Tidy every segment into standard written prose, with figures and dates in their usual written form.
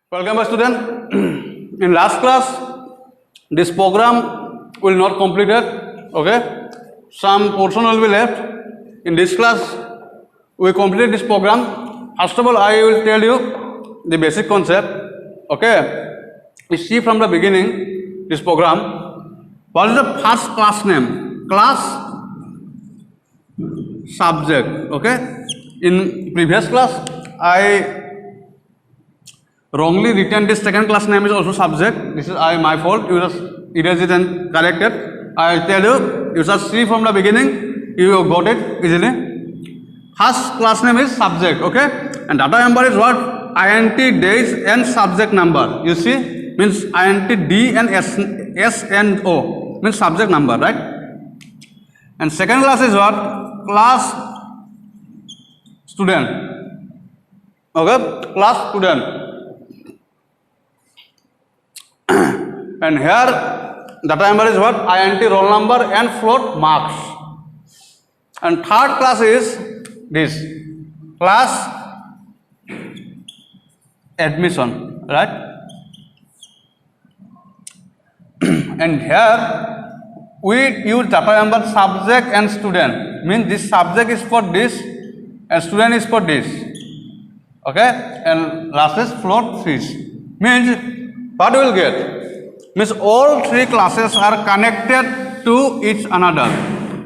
Welcome, student. In last class, this program will not completed. Okay, some portion will be left. In this class, we completed this program. First of all, I will tell you the basic concept. Okay, we see from the beginning this program. What is the first class name? Class subject. Okay, in previous class, I wrongly written this second class name is also subject. This is my fault. You just erase it and correct it. I tell you, you just see from the beginning, you got it easily. First class name is subject, okay? And data number is what? INT days and subject number. You see? Means INT D and S and O. Means subject number, right? And second class is what? Class student. Okay? Class student. And here data number is what? INT roll number and float marks. And third class is this class admission, right? And here we use data number subject and student. Means this subject is for this and student is for this. Okay? And last is float fees. Means what we will get? Means all three classes are connected to each another.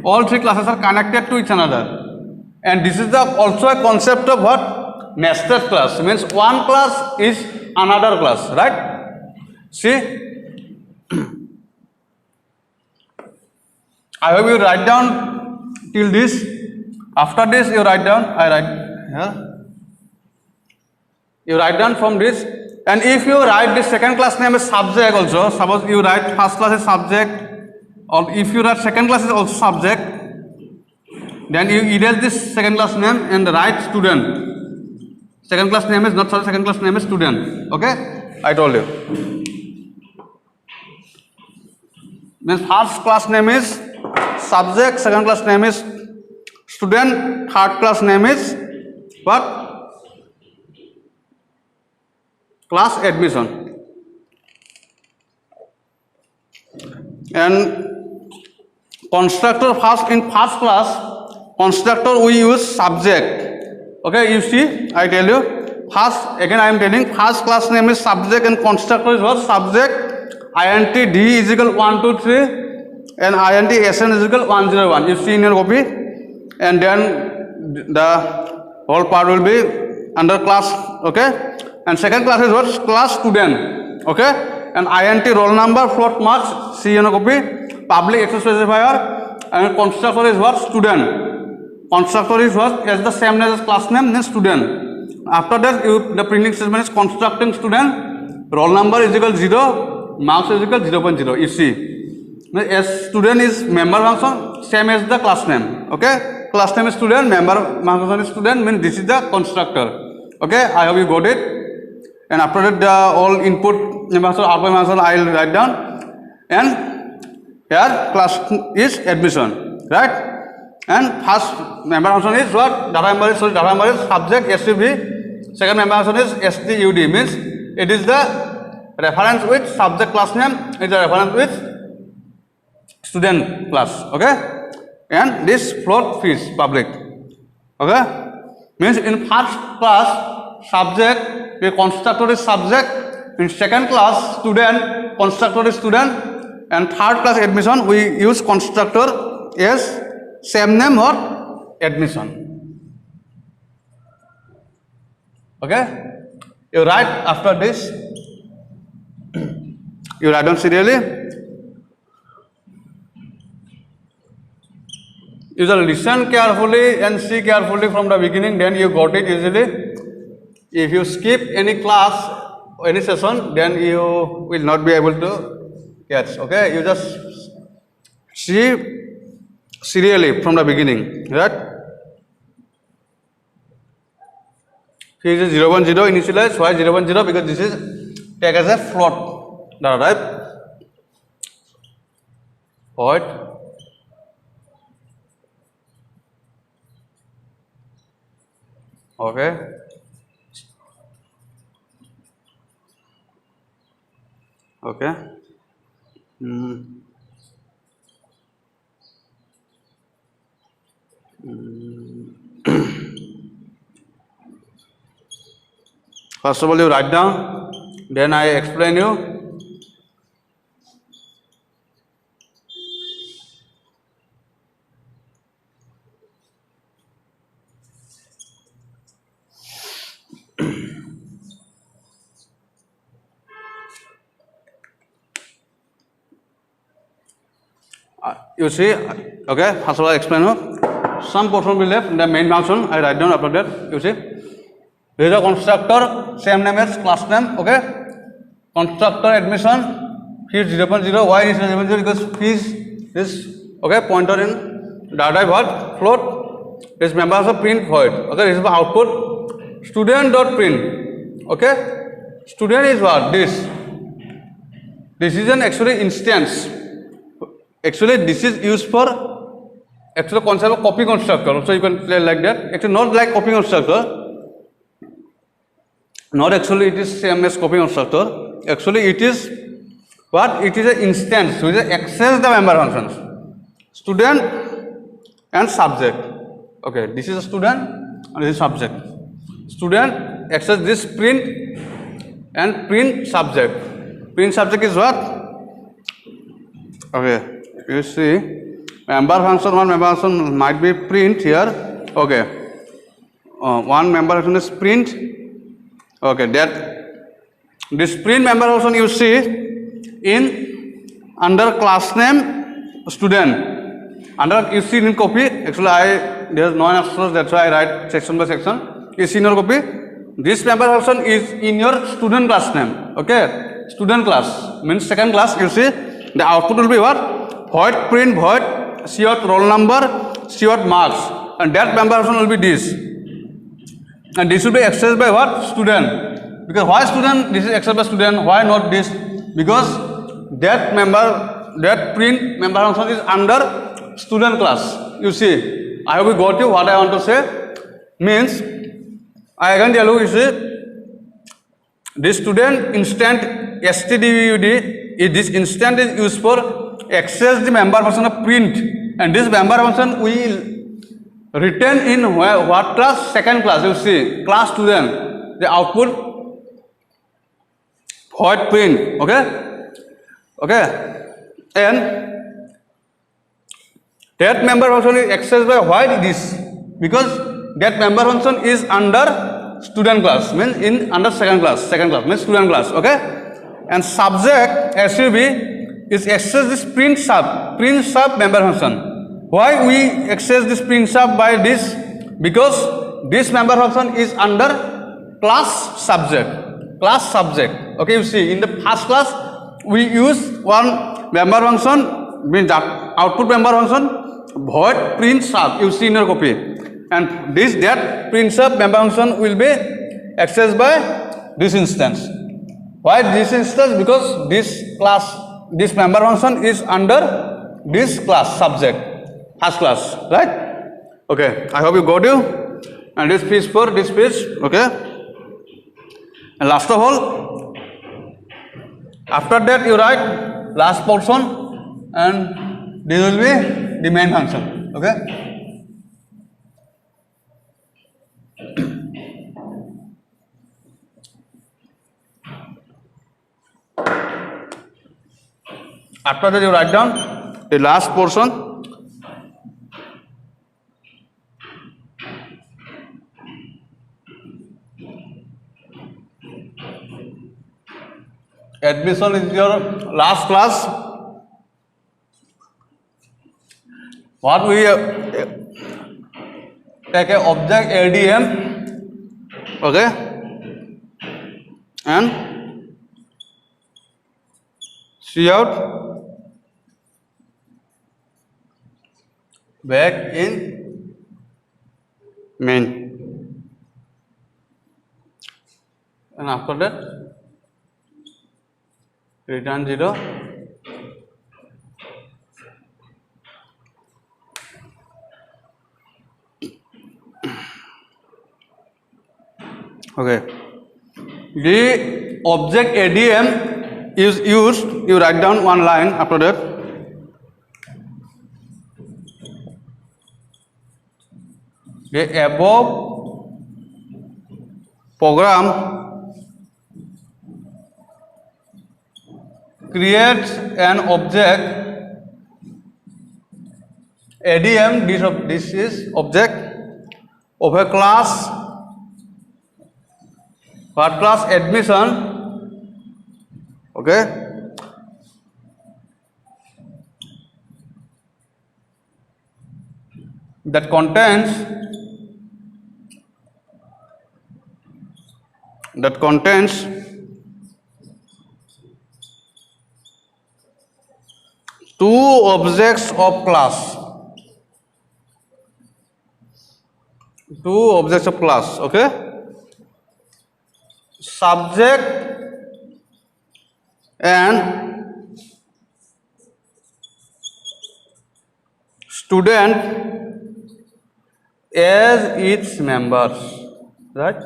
All three classes are connected to each another. And this is also a concept of what? Nested class. Means one class is another class, right? See? I hope you write down till this. After this you write down. I write here. You write down from this. And if you write the second class name as subject also, suppose you write first class is subject, or if you write second class is also subject, then you erase this second class name and write student. Second class name is not second class name is student. Okay? I told you. Means first class name is subject, second class name is student, third class name is what? Class admission. And constructor in first class, constructor we use subject. Okay, you see, I tell you, first, again I am telling, first class name is subject and constructor is what? Subject, INT D is equal 1, 2, 3 and INT SN is equal 1, 0, 1. You see in your copy. And then the whole part will be under class, okay? And second class is what? Class student, okay? And INT roll number, float marks, see in a copy. Public access specifier and constructor is what? Student. Constructor is what? As the same as class name, then student. After that, the printing statement is constructing student. Roll number is equal 0, marks is equal 0.0. You see, as student is member function, same as the class name, okay? Class name is student, member function is student. Means this is the constructor. Okay, I hope you got it. And after that, the all input output I will write down. And here class is admission, right? And first member function is what? Data member is subject SUV. Second member function is STUD. Means it is the reference with subject class name. It is the reference with student class. Okay? And this float fees public. Okay? Means in first class subject, the constructor is subject. In second class student, constructor is student. And third class admission, we use constructor as same name or admission. Okay? You write after this. You write down serially. You shall listen carefully and see carefully from the beginning, then you got it easily. If you skip any class, any session, then you will not be able to catch. Okay, you just see serially from the beginning, right? Here is 0, 1, 0 initialize. Why 0, 1, 0? Because this is taken as a float data, right? Void okay. Okay. First of all, you write down, then I explain you. You see, okay, first of all, I explain you. Some portion will be left, the main function, I write down after that, you see. Here is a constructor, same name as class name, okay. Constructor admission, fees 0.0, why is 0.0? Because fees is, okay, pointer in data what? Float, this members of print void, okay, this is the output, student.print, okay. Student is what? This is an actually instance. Actually, this is used for actual concept of copy constructor. So you can play like that. Actually, not like copy constructor. Not actually it is same as copy constructor. Actually, it is what? It is an instance which access the member functions. Student and subject. Okay, this is a student and this is subject. Student access this print and print subject. Print subject is what? Okay. You see, member function, one member function might be print here. Okay. One member function is print. Okay, that this print member function you see in under class name student. Under you see in copy. Actually, there is no extras. That's why I write section by section. You see in your copy. This member function is in your student class name. Okay, student class means second class. You see the output will be what? Void print void COT roll number COT marks, and that member function will be this, and this will be accessed by what? Student. Because why student? This is accessed by student. Why not this? Because that print member function is under student class. You see, I hope you got you what I want to say. Means I again tell you see this student instant stdvud is this instant is used for access the member function of print, and this member function will return in what class? Second class. You see, class student, the output void print. Okay, and that member function is accessed by why this? Because that member function is under student class, means in under second class means student class. Okay, and subject SUB is access this print sub member function. Why we access this print sub by this? Because this member function is under class subject. Okay, you see in the first class we use one member function means output member function void print sub. You see in your copy, and that print sub member function will be accessed by this instance. Why this instance? Because this member function is under this class subject, first class, right? Okay, I hope you got you. And this piece for this piece, okay. And last of all, after that you write last portion, and this will be the main function, okay. After that you write down the last portion. Admission is your last class. What we take a object ADM, okay, and cout back in main, and after that return 0. Okay, the object ADM is used, you write down one line after that. The above program creates an object ADM. This is object of a class. What class? Admission. Okay. That contains two objects of class. Two objects of class. Okay. Subject and student as its members, right?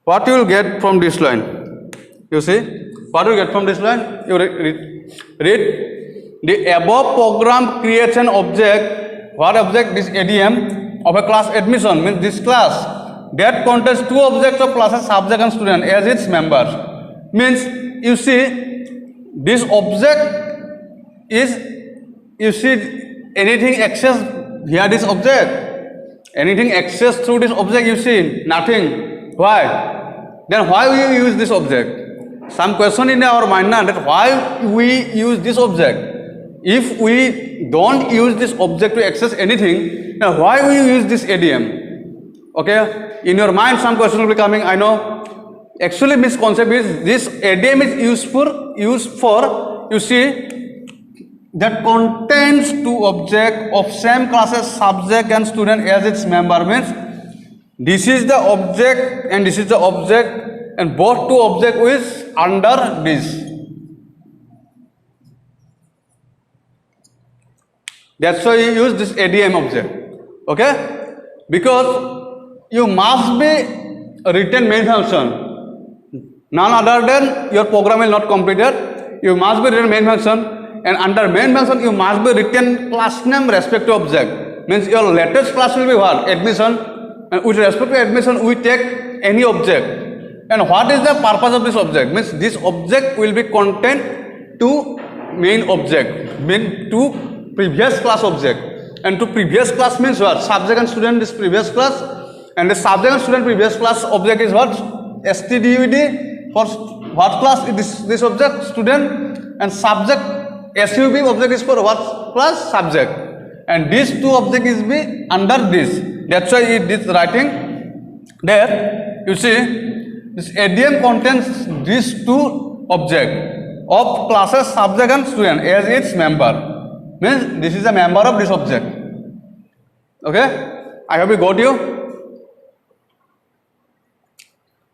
What you will get from this line? You see, what you get from this line? You read the above program creates an object. What object? This ADM of a class admission, means this class that contains two objects of classes, subject and student as its members. Means you see, this object is, you see, anything accessed via this object, anything accessed through this object, you see nothing. Why? Then why we use this object? Some question in our mind now, that why we use this object? If we don't use this object to access anything, then why we use this ADM? Okay, in your mind some question will be coming, I know. Actually misconcept is this ADM is used for, you see, that contains two objects of same classes, subject and student as its member. Means this is the object and this is the object, and both two objects is under this. That's why you use this ADM object. Okay, because you must be written main function. None other than your program will not completed. You must be written main function, and under main function you must be written class name respect to object. Means your latest class will be what? Admission, and with respect to admission we take any object. And what is the purpose of this object? Means this object will be contained to main object, mean to previous class object, and to previous class means what? Subject and student is previous class, and the subject and student previous class object is what? STDUD. For what class is this object? Student. And subject SUB object is for what class? Subject. And these two objects is be under this. That's why it is writing there. You see, this ADM contains these two objects of classes, subject and student as its member. Means this is a member of this object. Okay, I hope you got you.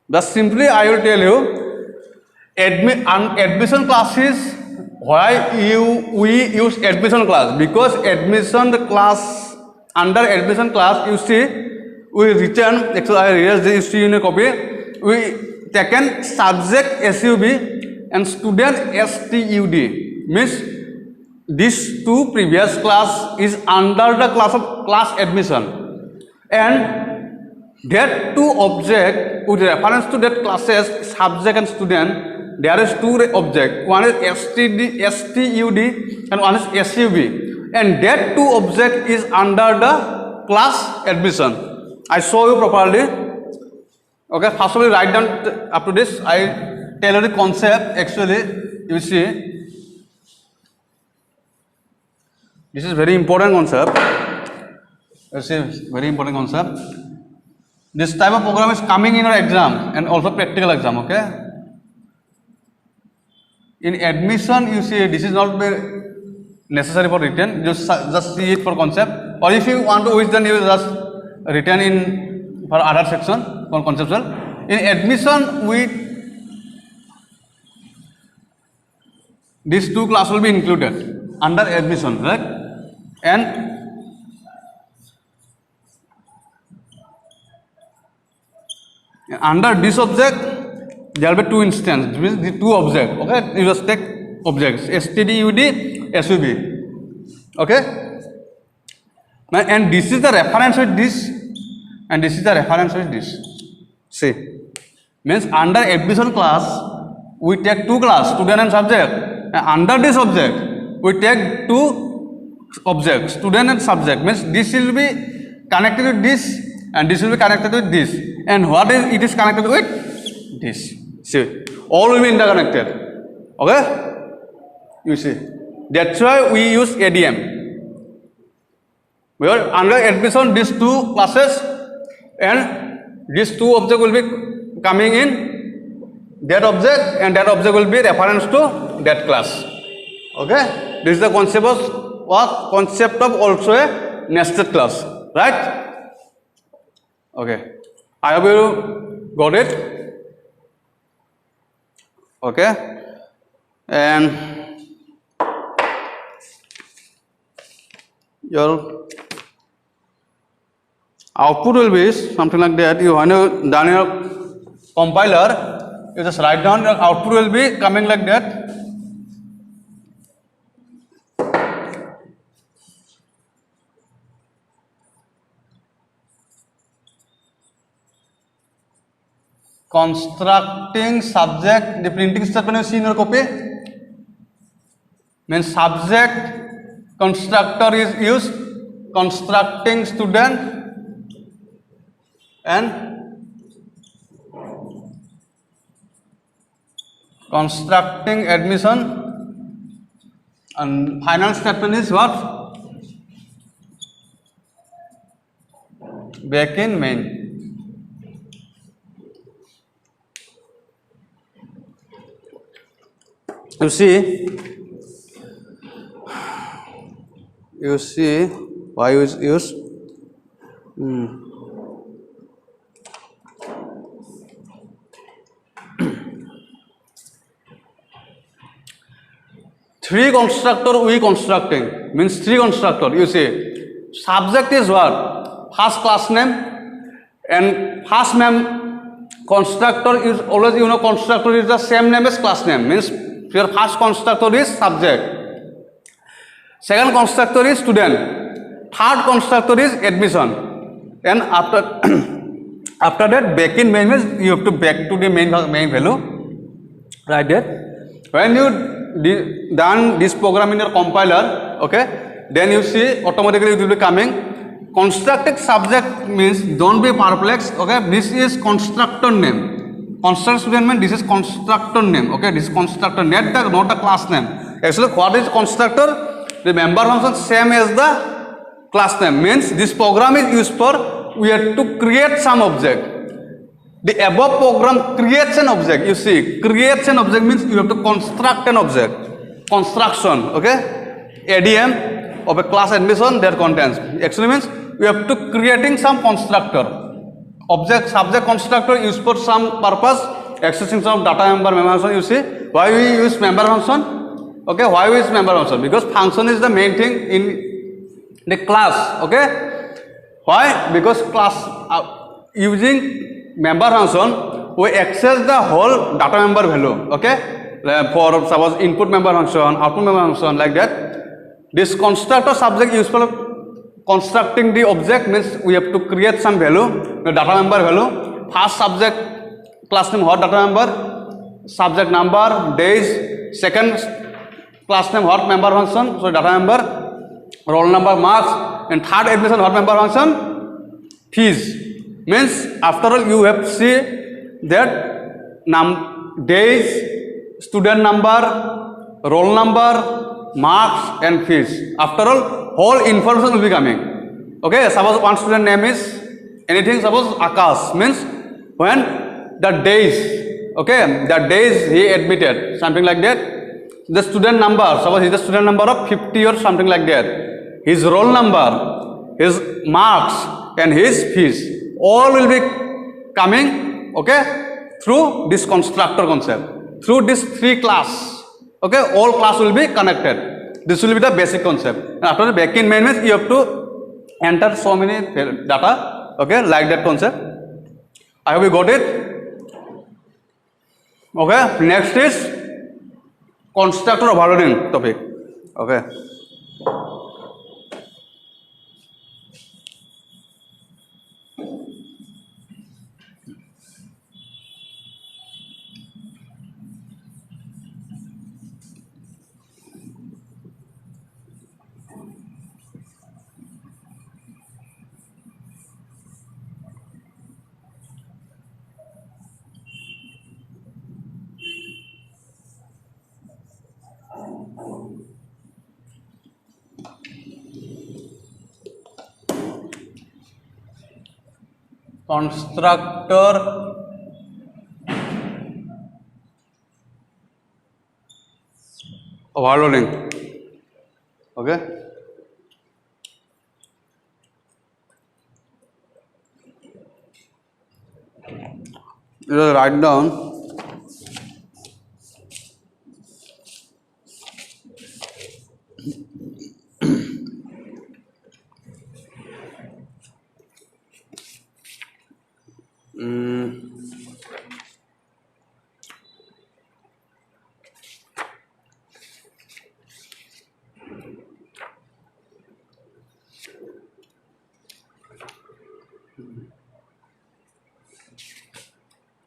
Thus simply I will tell you, admission class is why we use admission class, because admission class, under admission class you see we return, actually I erase this, you see in a copy, we taken subject SUB and student STUD. Means these two previous class is under the class of class admission, and that two object with reference to that classes, subject and student, there is two object. One is STUD and one is SUB, and that two object is under the class admission. I show you properly. Okay, first of all write down up to this. I tell you the concept. Actually, you see, this is very important concept. You see, very important concept. This type of program is coming in your exam and also practical exam. Okay. In admission, you see, this is not very necessary for written. Just see it for concept. Or if you want to wish, then you just written in for other section for conceptual. In admission, these two classes will be included under admission, right? And under this object there will be two instances, which means the two objects. Okay, you just take objects std, ud, sub. Okay, and this is the reference with this, and this is the reference with this. See, means under admission class we take two class, student and subject, and under this object we take two objects, student and subject. Means this will be connected with this, and this will be connected with this, and what is it is connected with this. See, all will be interconnected. Okay, you see, that's why we use ADM. Where under admission these two classes and these two objects will be coming in that object, and that object will be reference to that class. Okay, this is the concept of also a nested class, right? Okay, I hope you got it. Okay, and your output will be something like that. You when you done your compiler, you just write down your output will be coming like that. Constructing subject, the printing statement you see in your copy, means subject constructor is used, constructing student and constructing admission, and final statement is what? Back in main. You see why is use three constructor we constructing, means three constructor. You see, subject is what? First class name, and first name constructor is always, you know, constructor is the same name as class name, means your first constructor is subject, second constructor is student, third constructor is admission, and after that back in main means you have to back to the main value, right there. When you done this program in your compiler, okay, then you see automatically it will be coming. Constructed subject means don't be perplexed. Okay, this is constructor name. Constructor student means this is constructor name. Okay, this is constructor, not the class name. Actually, what is constructor? The member function same as the class name. Means this program is used for we have to create some object. The above program creates an object. You see, creates an object means you have to construct an object. Construction. Okay, ADM of a class admission that contains. Actually means we have to creating some constructor. Object subject constructor used for some purpose, accessing some data member function. You see why we use member function? Okay, why we use member function? Because function is the main thing in the class. Okay, why? Because class using member function we access the whole data member value. Okay, for suppose input member function, output member function, like that. This constructor subject used for constructing the object means we have to create some value, the data member value. First subject class name what data member, subject number, days. Second class name what member function, so data member, roll number, marks, and third admission what member function, fees. Means after all you have to see that days, student number, roll number, marks, and fees. After all, whole information will be coming. Okay, suppose one student name is anything, suppose Akash, means when the days, okay, the days he admitted, something like that. The student number, suppose he is the student number of 50 or something like that. His roll number, his marks, and his fees, all will be coming, okay, through this constructor concept, through this three class. Okay, all class will be connected. This will be the basic concept. And after the backend main means you have to enter so many data. Okay, like that concept. I hope you got it. Okay, next is constructor overloading topic. Okay. Constructor overloading. Okay. You will write down.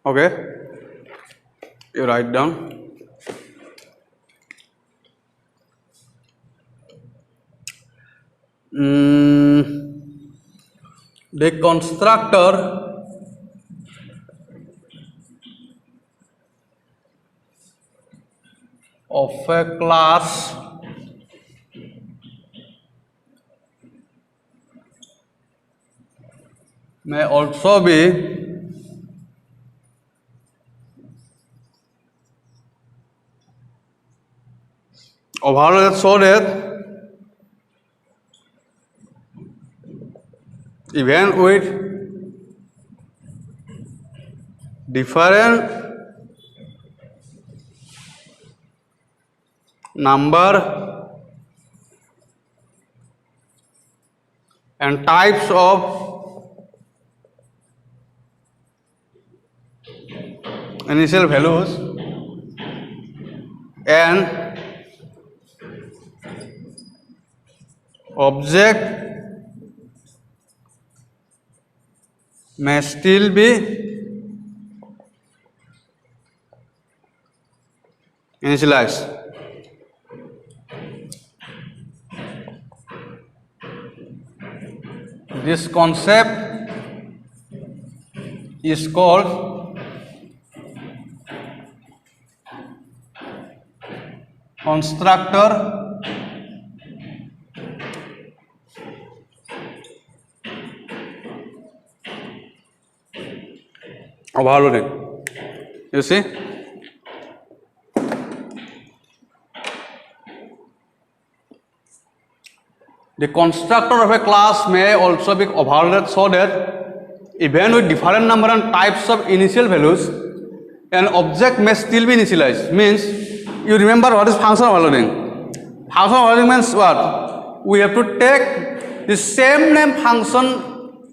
Okay. You write down. The constructor of a class may also be overloaded so that even with different number and types of initial values and object may still be initialized. This concept is called constructor overloading. You see? The constructor of a class may also be overloaded so that even with different number and types of initial values, an object may still be initialized. Means, you remember what is function overloading? Function overloading means what? We have to take the same name function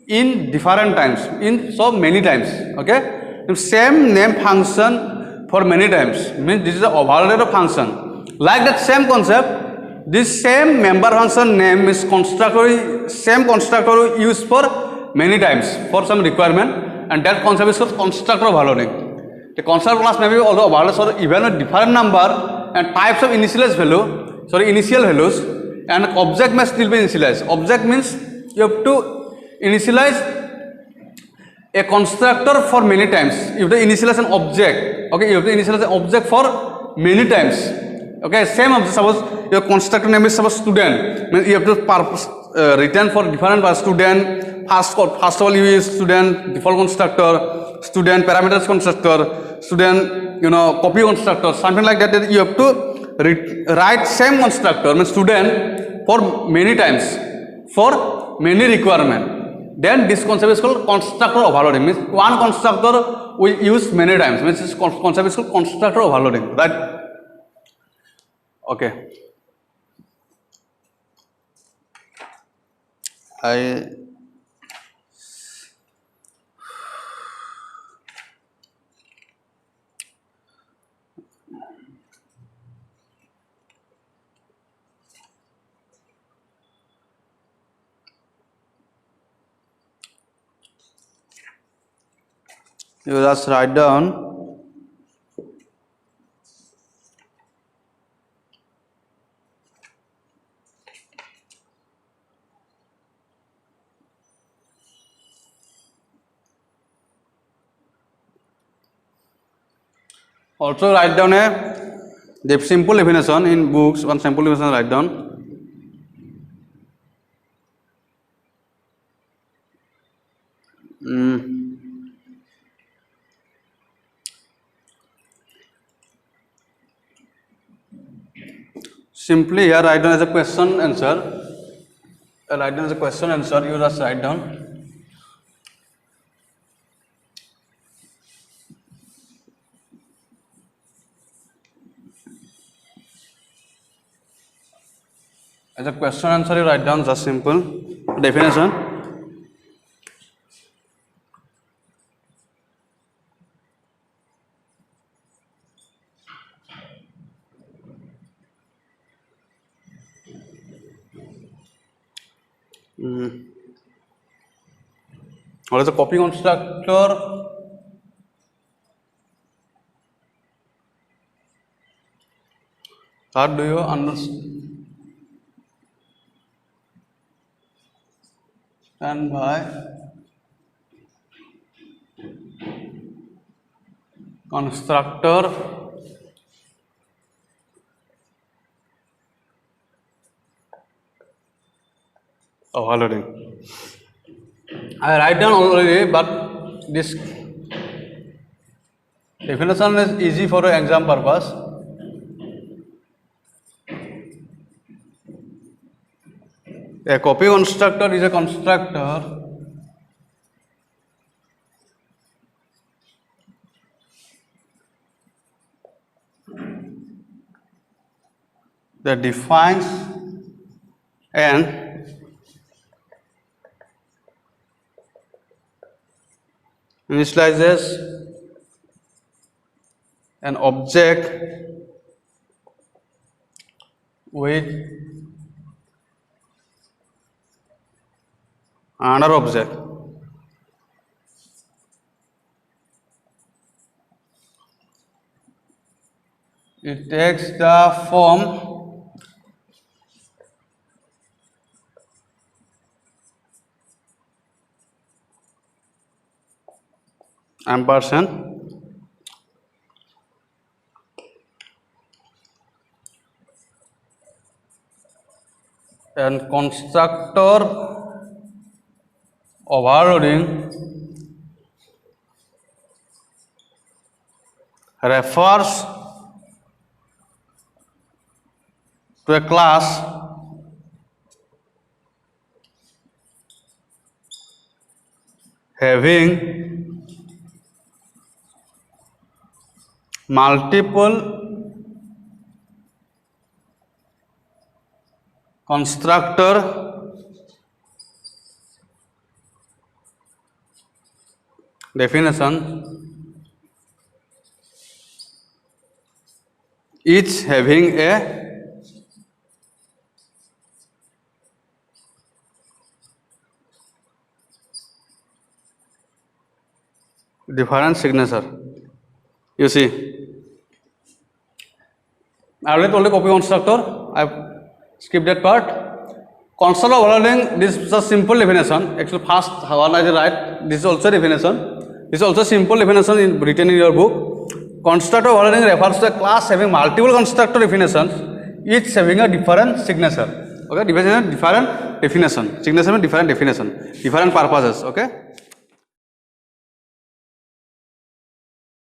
in different times, in so many times. Okay? The same name function for many times means this is an overloaded function. Like that same concept, this same member function name is constructor, same constructor we use for many times for some requirement, and that concept is called constructor overloading. The constructor class may be also overloaded so even with different number and types of initial values, and object may still be initialized. Object means you have to initialize a constructor for many times. You have to initialize an object. Okay, you have to initialize an object for many times. Okay, same object. Suppose your constructor name is suppose student. Means you have to return for different student. First of all, you use student default constructor, student parameters constructor, student copy constructor, something like that. You have to write same constructor means student for many times for many requirement. Then this concept is called constructor overloading. Means one constructor we use many times. Means this concept is called constructor overloading. Right? Okay. You just write down also write down the simple definition in books. One simple definition write down. Simply here write down as a question answer. Write down as a question answer. You just write down. As a question answer, you write down just simple definition. What is a copy constructor? How do you understand by constructor overloading? I write down already, but this definition is easy for exam purpose. A copy constructor is a constructor that defines and initializes an object with another object. It takes the form ampersand and constructor overloading refers to a class having multiple constructor definition, each having a different signature. You see, I already told you copy constructor. I have skipped that part. Constructor overloading, this is a simple definition. Actually, first one I write. This is also definition. This is also simple definition written in your book. Constructor overloading refers to a class having multiple constructor definitions, each having a different signature. Okay, different definition. Signature means different definition, different purposes. Okay.